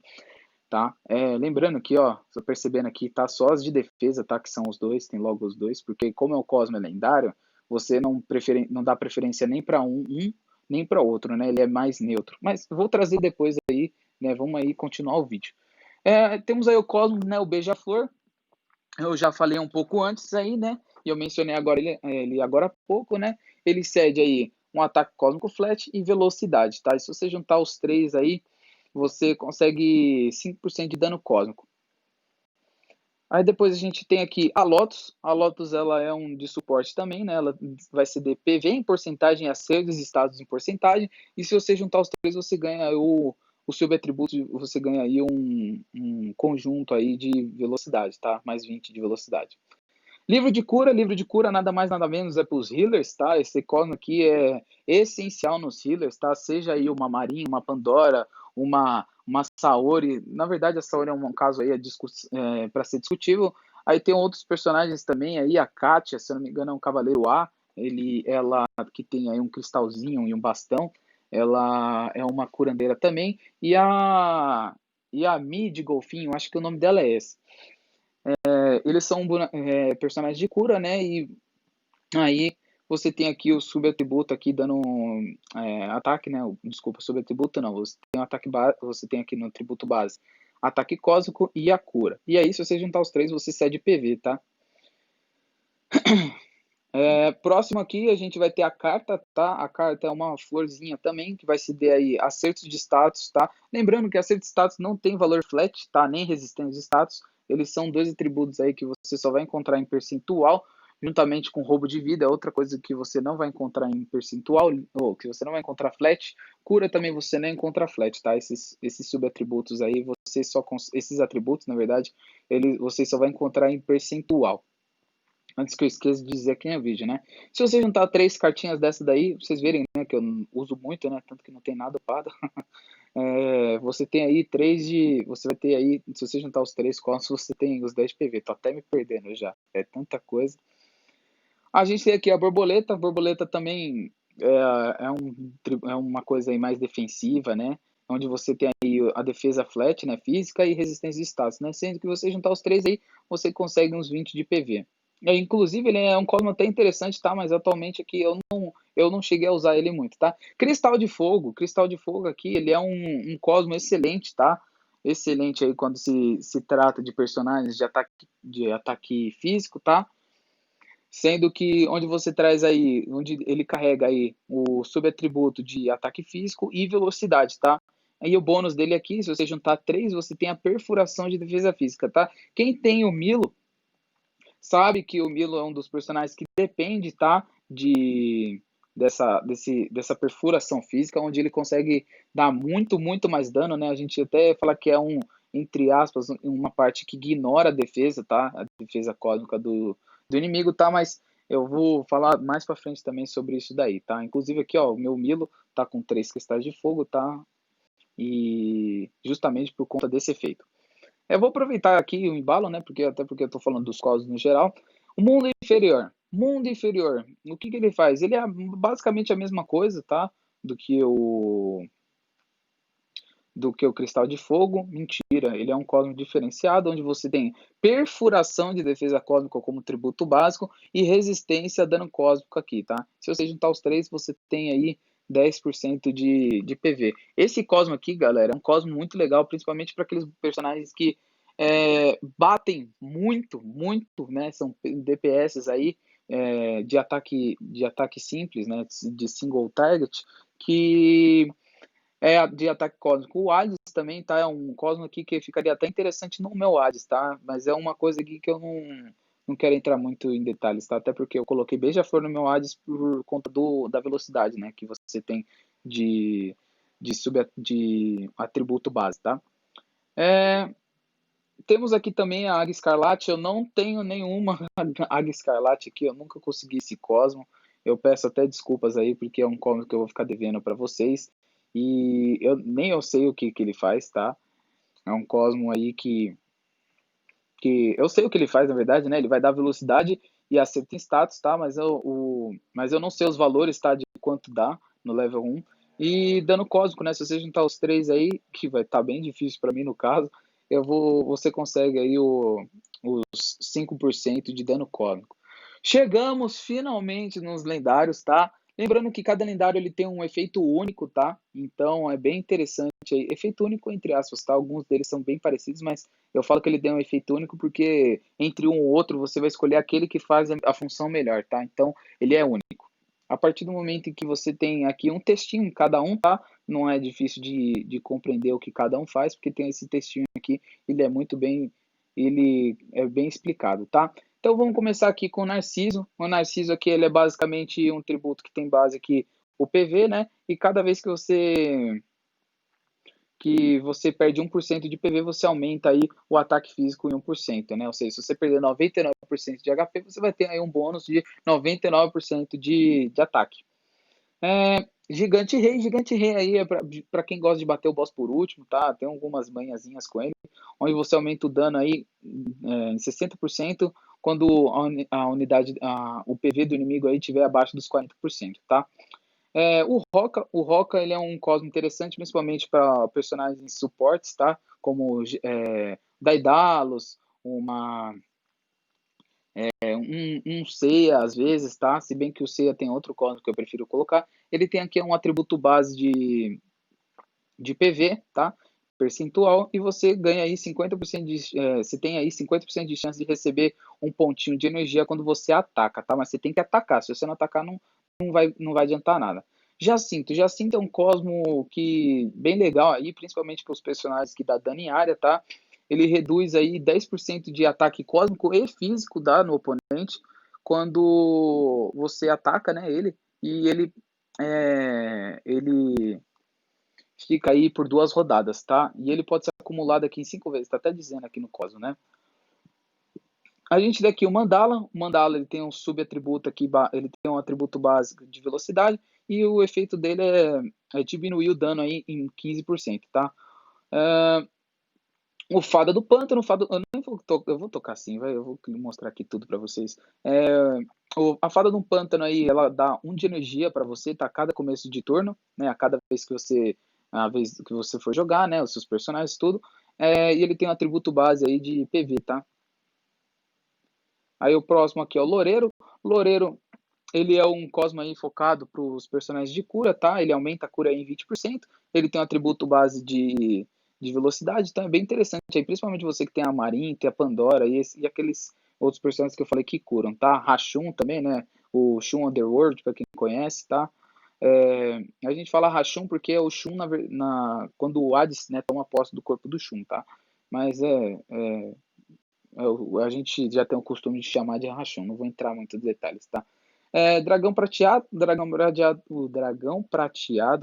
tá? Lembrando que, ó, tô percebendo aqui, tá só as de defesa, tá? Que são os dois, tem logo os dois, porque como é o Cosmo lendário, você não dá preferência nem para um nem para outro, né? Ele é mais neutro. Mas vou trazer depois aí, né? Vamos aí continuar o vídeo. Temos aí o Cosmo, né? O Beija-Flor. Eu já falei um pouco antes aí, né? E eu mencionei agora ele agora há pouco, né? Ele cede aí um ataque cósmico flat e velocidade, tá? E se você juntar os três aí, você consegue 5% de dano cósmico. Aí depois a gente tem aqui a Lotus. A Lotus ela é um de suporte também, né? Ela vai ceder PV em porcentagem, acertos e estados em porcentagem. E se você juntar os três, você ganha o subatributo, você ganha aí um conjunto aí de velocidade, tá? Mais 20 de velocidade. Livro de cura nada mais nada menos é para os healers, tá? Esse Cosmo aqui é essencial nos healers, tá? Seja aí uma Marinha, uma Pandora, uma Saori. Na verdade, a Saori é um caso aí para ser discutível. Aí tem outros personagens também aí, a Katia, se eu não me engano, é um Cavaleiro A. Ela que tem aí um cristalzinho e um bastão. Ela é uma curandeira também. E a Mi de Golfinho, acho que o nome dela é esse. Eles são personagens de cura, né? E aí você tem aqui o subatributo aqui dando ataque, né? Desculpa, subatributo não. Você tem um ataque você tem aqui no atributo base ataque cósmico e a cura. E aí, se você juntar os três, você cede PV, tá? Próximo aqui a gente vai ter a carta, tá? A carta é uma florzinha também, que vai se der aí acertos de status, tá? Lembrando que acerto de status não tem valor flat, tá? Nem resistência de status, Eles são dois atributos aí que você só vai encontrar em percentual, juntamente com roubo de vida, é outra coisa que você não vai encontrar em percentual, ou que você não vai encontrar flat. Cura também você não encontra flat, tá? Esses subatributos aí, esses atributos, na verdade, você só vai encontrar em percentual. Antes que eu esqueça de dizer aqui no vídeo, né? Se você juntar 3 cartinhas dessa daí, vocês verem, né, que eu uso muito, né? Tanto que não tem nada upado. Você tem aí 3 de. Você vai ter aí, se você juntar os 3 costos, você tem os 10 de PV. Tô até me perdendo já. É tanta coisa. A gente tem aqui a borboleta. A borboleta também é uma coisa aí mais defensiva, né? Onde você tem aí a defesa flat, né? Física e resistência de status, né? Sendo que você juntar os 3 aí, você consegue uns 20 de PV. Inclusive, ele é um cosmo até interessante, tá? Mas atualmente aqui eu não cheguei a usar ele muito, tá? Cristal de fogo aqui, ele é um cosmo excelente, tá? Excelente aí quando se trata de personagens de ataque físico, tá? Sendo que onde você traz aí, onde ele carrega aí o subatributo de ataque físico e velocidade, tá? Aí o bônus dele aqui, se você juntar 3, você tem a perfuração de defesa física, tá? Quem tem o Milo sabe que o Milo é um dos personagens que depende, tá? Dessa perfuração física, onde ele consegue dar muito mais dano, né? A gente até fala que é entre aspas, uma parte que ignora a defesa, tá? A defesa cósmica do inimigo, tá? Mas eu vou falar mais pra frente também sobre isso daí, tá? Inclusive aqui, ó, o meu Milo tá com 3 cristais de fogo, tá? E justamente por conta desse efeito. Eu vou aproveitar aqui o embalo, né? Até porque eu tô falando dos cosmos no geral. O mundo inferior. Mundo inferior. O que ele faz? Ele é basicamente a mesma coisa, tá? Do que o cristal de fogo. Mentira, ele é um cosmo diferenciado, onde você tem perfuração de defesa cósmica como tributo básico e resistência a dano cósmico aqui, tá? Se você juntar os 3, você tem aí 10% de PV. Esse cosmo aqui, galera, é um cosmo muito legal, principalmente para aqueles personagens que batem muito, né? São DPS aí de ataque simples, né? De single target, que de ataque cósmico. O Hades também, tá? É um cosmo aqui que ficaria até interessante no meu Hades, tá? Mas é uma coisa aqui que eu não quero entrar muito em detalhes, tá? Até porque eu coloquei Beija-Flor no meu Hades por conta da velocidade, né? Que você tem de atributo base, tá? Temos aqui também a Águia Escarlate. Eu não tenho nenhuma Águia Escarlate aqui, eu nunca consegui esse cosmo. Eu peço até desculpas aí, porque é um cosmo que eu vou ficar devendo para vocês. E nem eu sei o que ele faz, tá? É um cosmo aí que eu sei o que ele faz, na verdade, né? Ele vai dar velocidade e acerto em status, tá? Mas eu não sei os valores, tá? De quanto dá no level 1. E dano cósmico, né? Se você juntar os 3 aí, que vai estar bem difícil para mim no caso, você consegue aí os 5% de dano cósmico. Chegamos finalmente nos lendários, tá? Lembrando que cada lendário ele tem um efeito único, tá? Então é bem interessante aí. Efeito único entre aspas, tá? Alguns deles são bem parecidos, mas eu falo que ele tem um efeito único porque entre um ou outro você vai escolher aquele que faz a função melhor, tá? Então ele é único. A partir do momento em que você tem aqui um textinho em cada um, tá? Não é difícil de compreender o que cada um faz, porque tem esse textinho aqui, ele é bem explicado, tá? Então vamos começar aqui com o Narciso. O Narciso aqui ele é basicamente um tributo que tem base aqui o PV, né? E cada vez que você perde 1% de PV, você aumenta aí o ataque físico em 1%, né? Ou seja, se você perder 99% de HP, você vai ter aí um bônus de 99% de ataque. Gigante Rei aí é para quem gosta de bater o boss por último, tá? Tem algumas manhãzinhas com ele, onde você aumenta o dano aí em 60% quando a unidade, o PV do inimigo aí estiver abaixo dos 40%, tá? O Roca ele é um cosmo interessante, principalmente para personagens suportes, tá? Como Daedalus, um Seiya às vezes, tá? Se bem que o Seiya tem outro cosmo que eu prefiro colocar. Ele tem aqui um atributo base de PV, tá? Percentual, e você ganha aí 50% você tem aí 50% de chance de receber um pontinho de energia quando você ataca, tá? Mas você tem que atacar. Se você não atacar, não vai adiantar nada. Jacinto é um cosmo que bem legal aí, principalmente para os personagens que dá dano em área, tá? ele reduz aí 10% de ataque cósmico e físico no oponente quando você ataca, né, ele, e ele fica aí por 2 rodadas, tá? E ele pode ser acumulado aqui em 5 vezes, tá até dizendo aqui no Cosmo, né? A gente tem aqui o Mandala ele tem um subatributo aqui, ele tem um atributo básico de velocidade, e o efeito dele é diminuir o dano aí em 15%, tá? O Fada do Pântano, eu nem eu vou tocar assim, eu vou mostrar aqui tudo para vocês. A Fada do Pântano aí, ela dá 1 de energia para você, tá? A cada começo de turno, né? A cada vez que você for jogar, né? Os seus personagens, tudo. E ele tem um atributo base aí de PV, tá? Aí o próximo aqui é o Loureiro. Loureiro, ele é um Cosmo aí focado para os personagens de cura, tá? Ele aumenta a cura em 20%. Ele tem um atributo base de velocidade, então é bem interessante aí, principalmente você que tem a Marin, tem a Pandora e aqueles outros personagens que eu falei que curam, tá? Rashun também, né? O Shun Underworld, para quem conhece, tá? A gente fala Rashun porque é o Shun quando o Hades, né, toma posse do corpo do Shun, tá? Mas a gente já tem o costume de chamar de Rashun, não vou entrar muito em detalhes, tá? Dragão prateado,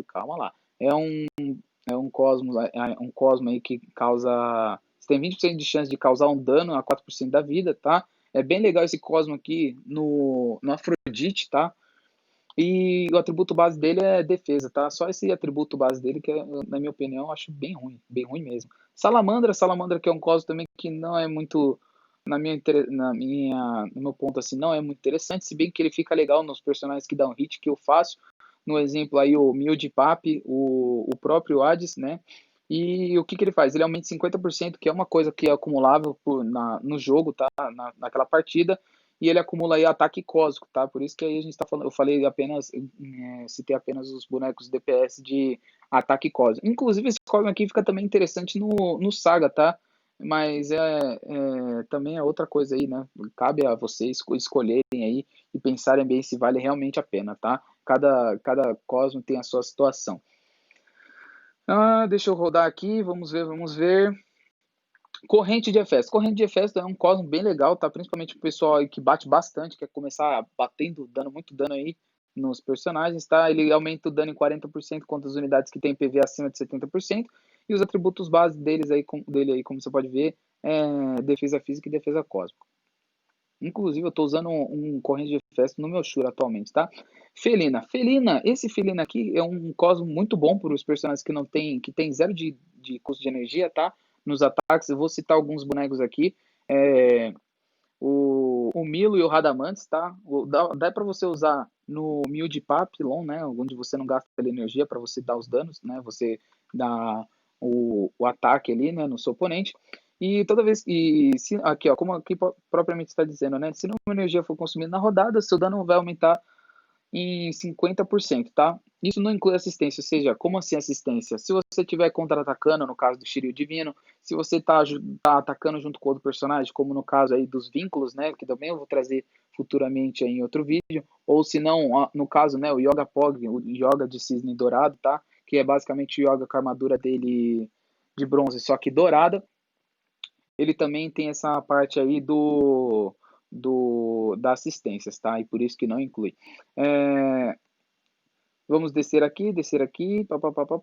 calma lá. É um cosmo aí que causa. Você tem 20% de chance de causar um dano a 4% da vida, tá? É bem legal esse cosmo aqui no Afrodite, tá? E o atributo base dele é defesa, tá? Só esse atributo base dele que, na minha opinião, eu acho bem ruim mesmo. Salamandra que é um cosmo também que não é muito no meu ponto assim, não é muito interessante, se bem que ele fica legal nos personagens que dão hit que eu faço. No exemplo aí o Mildipap, o próprio Hades, né? E o que ele faz? Ele aumenta 50%, que é uma coisa que é acumulável no jogo, tá? Naquela partida, e ele acumula aí ataque cósmico, tá? Por isso que aí a gente tá falando, eu falei apenas, citei apenas os bonecos DPS de ataque cósmico. Inclusive esse cósmico aqui fica também interessante no Saga, tá? Mas também é outra coisa aí, né? Cabe a vocês escolherem aí e pensarem bem se vale realmente a pena, tá? Cada cosmo tem a sua situação. Deixa eu rodar aqui, vamos ver. Corrente de Hefesto. Corrente de Hefesto é um cosmo bem legal, tá? Principalmente pro pessoal aí que bate bastante, quer começar batendo, dando muito dano aí nos personagens, tá? Ele aumenta o dano em 40% contra as unidades que tem PV acima de 70%. E os atributos base dele aí, como você pode ver, é defesa física e defesa cósmica. Inclusive, eu estou usando um corrente de Hefesto no meu Shura atualmente, tá? Felina. Esse Felina aqui é um cosmo muito bom para os personagens que tem 0 de custo de energia, tá? Nos ataques, eu vou citar alguns bonecos aqui. O Milo e o Radamantes, tá? Dá para você usar no Mild Papillon, né? Onde você não gasta energia para você dar os danos, né? Você dá o ataque ali, né? No seu oponente. E toda vez aqui, ó, como aqui propriamente está dizendo, né? Se uma energia for consumida na rodada, seu dano vai aumentar em 50%, tá? Isso não inclui assistência, ou seja, como assim assistência? Se você estiver contra-atacando, no caso do Shiryu Divino, se você tá atacando junto com outro personagem, como no caso aí dos vínculos, né, que também eu vou trazer futuramente aí em outro vídeo, ou se não, no caso, né, o Yoga Pog, o Yoga de Cisne Dourado, tá? Que é basicamente o Yoga com a armadura dele de bronze, só que dourada. Ele também tem essa parte aí da assistências, tá? E por isso que não inclui. Vamos descer aqui,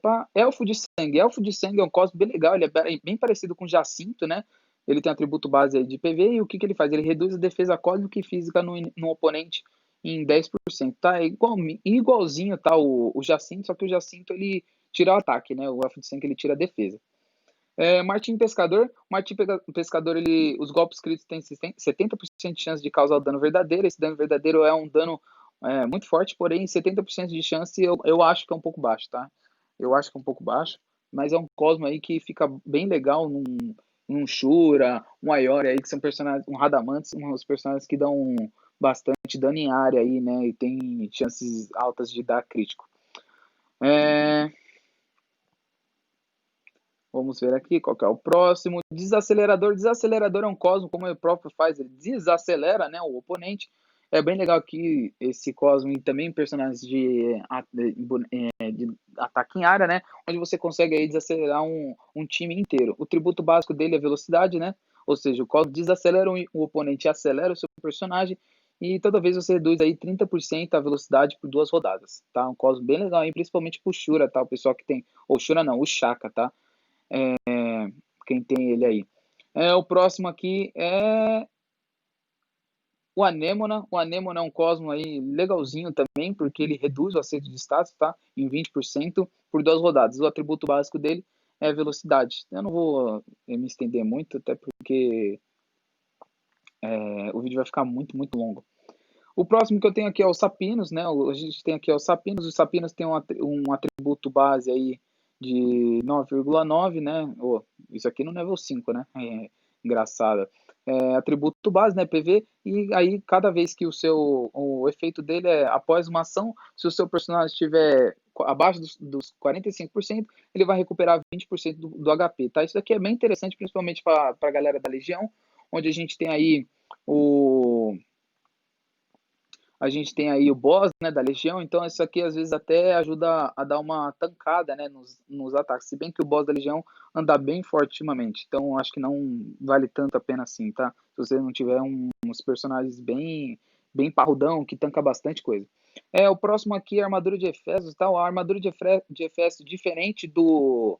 pá. Elfo de Sangue. Elfo de Sangue é um cosmo bem legal, ele é bem parecido com Jacinto, né? Ele tem atributo base aí de PV, e o que ele faz? Ele reduz a defesa cósmica e física no oponente em 10%, tá? Igualzinho, tá, o Jacinto, só que o Jacinto, ele tira o ataque, né? O Elfo de Sangue, ele tira a defesa. Martim Pescador, os golpes críticos têm 70% de chance de causar o dano verdadeiro. Esse dano verdadeiro é um dano muito forte, porém 70% de chance eu acho que é um pouco baixo, tá? Eu acho que é um pouco baixo, mas é um Cosmo aí que fica bem legal num Shura, um Ayori aí, que são personagens, um Radamantes, uns personagens que dão bastante dano em área aí, né? E tem chances altas de dar crítico. Vamos ver aqui qual que é o próximo. Desacelerador. Desacelerador é um cosmo, como ele próprio faz, ele desacelera, né, o oponente. É bem legal aqui esse cosmo e também personagens de ataque em área, né? Onde você consegue aí desacelerar um time inteiro. O tributo básico dele é velocidade, né? Ou seja, o Cosmo desacelera o oponente e acelera o seu personagem. E toda vez você reduz aí 30% a velocidade por 2 rodadas, tá? Um Cosmo bem legal, hein? Principalmente pro Shura, tá? O pessoal que tem... Ou Shura não, o Shaka, tá? Quem tem ele aí. O próximo aqui é o Anemona. O Anemona é um Cosmo aí legalzinho também, porque ele reduz o acerto de status, tá? Em 20% por 2 rodadas. O atributo básico dele é velocidade. Eu não vou me estender muito, até porque o vídeo vai ficar muito, muito longo. O próximo que eu tenho aqui é o Sapinos, né? A gente tem aqui o Sapinos. O Sapinos tem um atributo base aí de 9,9, né? Isso aqui no nível 5, né? Engraçado. Atributo base, né? PV. E aí, cada vez que o efeito dele é após uma ação, se o seu personagem estiver abaixo dos 45%, ele vai recuperar 20% do HP, tá? Isso aqui é bem interessante, principalmente para a galera da Legião, onde a gente tem aí o boss, né, da Legião, então isso aqui às vezes até ajuda a dar uma tancada, né, nos ataques, se bem que o boss da Legião anda bem forte ultimamente, então acho que não vale tanto a pena assim, tá? Se você não tiver uns personagens bem parrudão, que tanca bastante coisa. O próximo aqui é a armadura de Efésios, tá? A armadura de Efésios, diferente do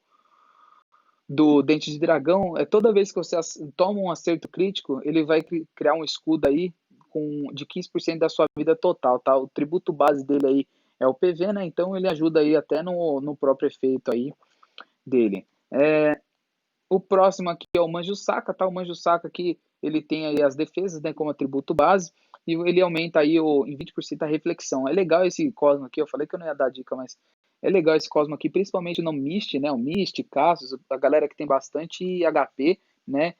Dente de Dragão, toda vez que você toma um acerto crítico, ele vai criar um escudo aí de 15% da sua vida total, tá? O tributo base dele aí é o PV, né? Então ele ajuda aí até no próprio efeito aí dele. O próximo aqui é o Manjo Saka, tá? O Manjo Saka aqui, ele tem aí as defesas, né, como atributo base, e ele aumenta aí em 20% a reflexão. É legal esse Cosmo aqui, eu falei que eu não ia dar dica, mas é legal esse Cosmo aqui, principalmente no Mist, né? O Mist, Cassius, a galera que tem bastante HP, né?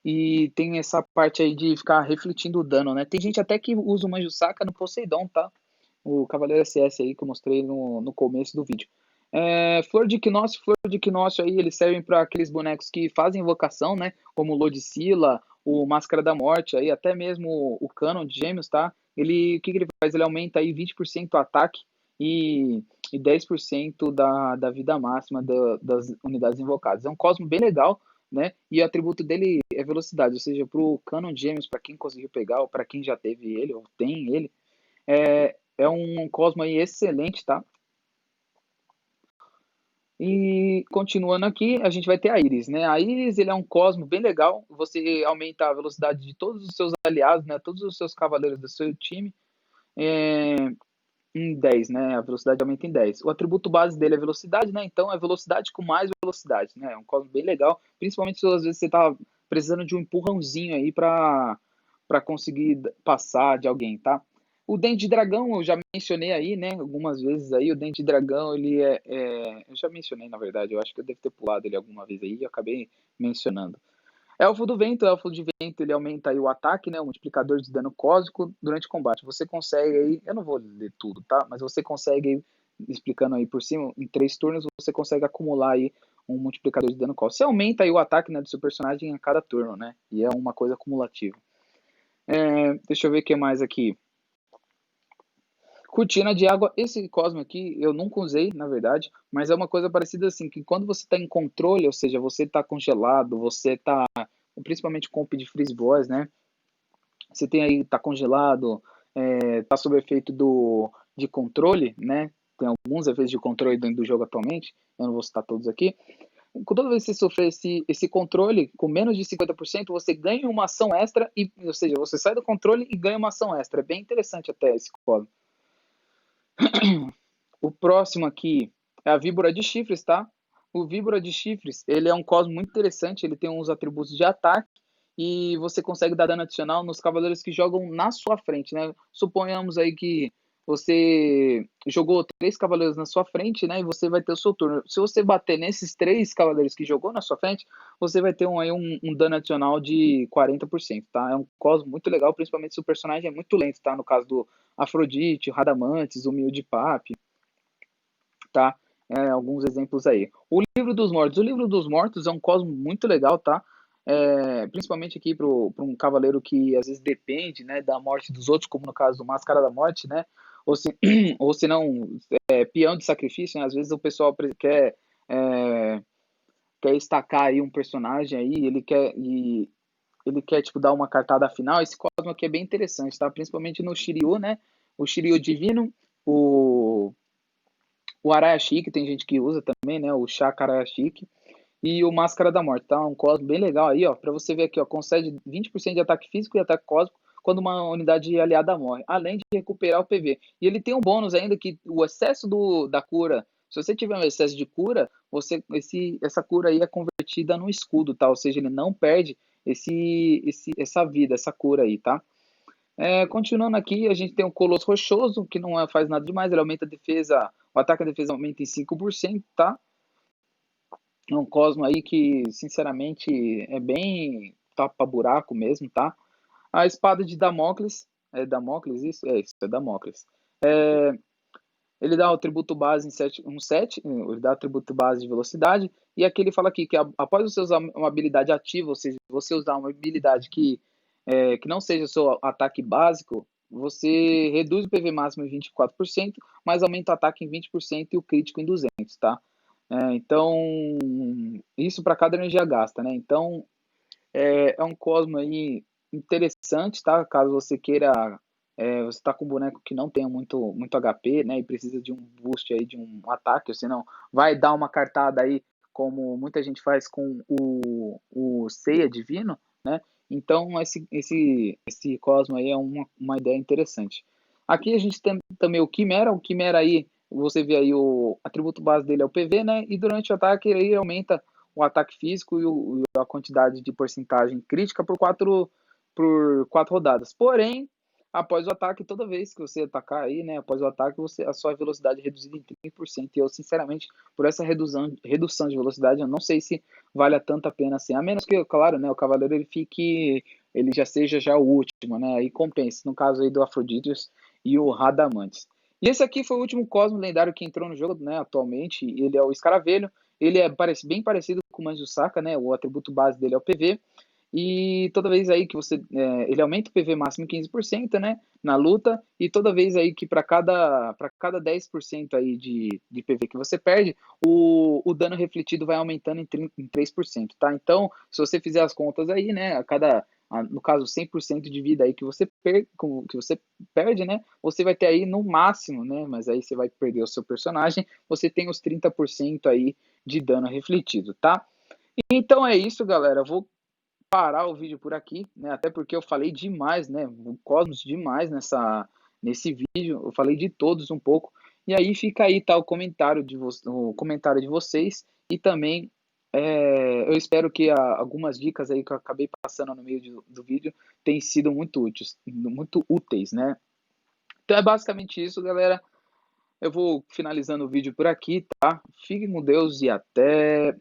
E tem essa parte aí de ficar refletindo o dano, né? Tem gente até que usa o Manjo Saka no Poseidon, tá? O Cavaleiro SS aí que eu mostrei no começo do vídeo. Flor de Equinócio aí, eles servem para aqueles bonecos que fazem invocação, né? Como o Lodicila, o Máscara da Morte, aí até mesmo o Canon de Gêmeos, tá? O que ele faz? Ele aumenta aí 20% o ataque e 10% da vida máxima das unidades invocadas. É um Cosmo bem legal, né? E o atributo dele é velocidade, ou seja, para o Canon de Gêmeos, para quem conseguiu pegar, ou para quem já teve ele, ou tem ele, é um Cosmo aí excelente, tá? E continuando aqui, a gente vai ter a Iris, né? A Iris, ele é um Cosmo bem legal. Você aumenta a velocidade de todos os seus aliados, né? Todos os seus cavaleiros do seu time em 10, né? A velocidade aumenta em 10. O atributo base dele é velocidade, né? Então é velocidade com mais velocidade, né? É um Cosmo bem legal, principalmente se às vezes você tá precisando de um empurrãozinho aí para conseguir passar de alguém, tá? O Dente de Dragão, eu já mencionei aí, né, algumas vezes aí, o Dente de Dragão, ele eu já mencionei, na verdade, eu acho que eu devo ter pulado ele alguma vez aí, eu acabei mencionando. Elfo de Vento, ele aumenta aí o ataque, né, o multiplicador de dano cósmico durante o combate. Você consegue aí, eu não vou ler tudo, tá, mas você consegue aí, explicando aí por cima, em 3 turnos, você consegue acumular aí um multiplicador de dano cósmico. Você aumenta aí o ataque, né, do seu personagem a cada turno, né, e é uma coisa acumulativa. Deixa eu ver o que mais aqui. Cortina de água, esse Cosmo aqui eu nunca usei, na verdade, mas é uma coisa parecida assim, que quando você está em controle, ou seja, você está congelado, você está, principalmente com o de Freeze Boys, né? Você tem aí, está congelado, está sob efeito de controle, né? Tem alguns efeitos de controle dentro do jogo atualmente, eu não vou citar todos aqui. Toda vez que você sofrer esse controle com menos de 50%, você ganha uma ação extra, ou seja, você sai do controle e ganha uma ação extra. É bem interessante até esse Cosmo. O próximo aqui é a Víbora de Chifres, tá? O Víbora de Chifres, ele é um Cosmo muito interessante, ele tem uns atributos de ataque e você consegue dar dano adicional nos cavaleiros que jogam na sua frente, né? Suponhamos aí que você jogou 3 cavaleiros na sua frente, né? E você vai ter o seu turno. Se você bater nesses 3 cavaleiros que jogou na sua frente, você vai ter um dano adicional de 40%, tá? É um Cosmo muito legal, principalmente se o personagem é muito lento, tá? No caso do Afrodite, o Radamantes, o Mildipap, tá? Alguns exemplos aí. O Livro dos Mortos. O Livro dos Mortos é um Cosmo muito legal, tá? Principalmente aqui para um cavaleiro que às vezes depende, né, da morte dos outros, como no caso do Máscara da Morte, né? Ou se não, peão de sacrifício, né? Às vezes o pessoal quer estacar aí um personagem aí, ele quer tipo dar uma cartada final. Esse Cosmo aqui é bem interessante, tá? Principalmente no Shiryu, né? O Shiryu Divino, o, o Arayashiki, tem gente que usa também, né? O Shaka Arayashiki. E o Máscara da Morte, tá? Um Cosmo bem legal aí, ó. Pra você ver aqui, ó. Concede 20% de ataque físico e ataque cósmico quando uma unidade aliada morre, além de recuperar o PV. E ele tem um bônus ainda que o excesso da cura, se você tiver um excesso de cura, essa cura aí é convertida no escudo, tá? Ou seja, ele não perde essa vida, essa cura aí, tá? Continuando aqui, a gente tem o Colosso Rochoso, que não faz nada demais, ele aumenta a defesa, o ataque e a defesa aumenta em 5%, tá? É um Cosmo aí que, sinceramente, é bem tapa-buraco mesmo, tá? A espada de Damocles, é Damocles isso? É isso, é Damocles. Ele dá o atributo base em 7, ele dá atributo base de velocidade, e aqui ele fala aqui que após você usar uma habilidade ativa, ou seja, você usar uma habilidade que não seja o seu ataque básico, você reduz o PV máximo em 24%, mas aumenta o ataque em 20% e o crítico em 200, tá? Então, isso para cada energia gasta, né? Então, é um Cosmo aí interessante, tá? Caso você queira, você tá com um boneco que não tenha muito HP, né? E precisa de um boost aí, de um ataque, ou senão vai dar uma cartada aí, como muita gente faz com o Seiya Divino, né? Então, esse Cosmo aí é uma ideia interessante. Aqui a gente tem também o Quimera aí, você vê aí o atributo base dele é o PV, né? E durante o ataque ele aumenta o ataque físico e a quantidade de porcentagem crítica por quatro rodadas. Porém, após o ataque, toda vez que você atacar aí, né, após o ataque, a sua velocidade é reduzida em 30%. E eu, sinceramente, por essa redução de velocidade, eu não sei se vale tanto a pena assim. A menos que, claro, né, o cavaleiro ele já seja já o último, né? Aí compensa. No caso aí do Afrodites e o Radamantes. E esse aqui foi o último Cosmo lendário que entrou no jogo, né, atualmente. Ele é o Escaravelho. Ele bem parecido com o Manjusaka, né? O atributo base dele é o PV. E toda vez aí que ele aumenta o PV máximo em 15%, né? Na luta. E toda vez aí que para cada 10% aí de PV que você perde, o dano refletido vai aumentando em 3%, tá? Então, se você fizer as contas aí, né? No caso, 100% de vida aí que você perde, né? Você vai ter aí no máximo, né? Mas aí você vai perder o seu personagem. Você tem os 30% aí de dano refletido, tá? Então é isso, galera. Eu vou parar o vídeo por aqui, né? Até porque eu falei demais, né? O Cosmos demais nesse vídeo. Eu falei de todos um pouco. E aí fica aí, tá, o comentário de vocês. E também eu espero que algumas dicas aí que eu acabei passando no meio do vídeo tenham sido muito úteis, né? Então é basicamente isso, galera. Eu vou finalizando o vídeo por aqui, tá? Fiquem com Deus e até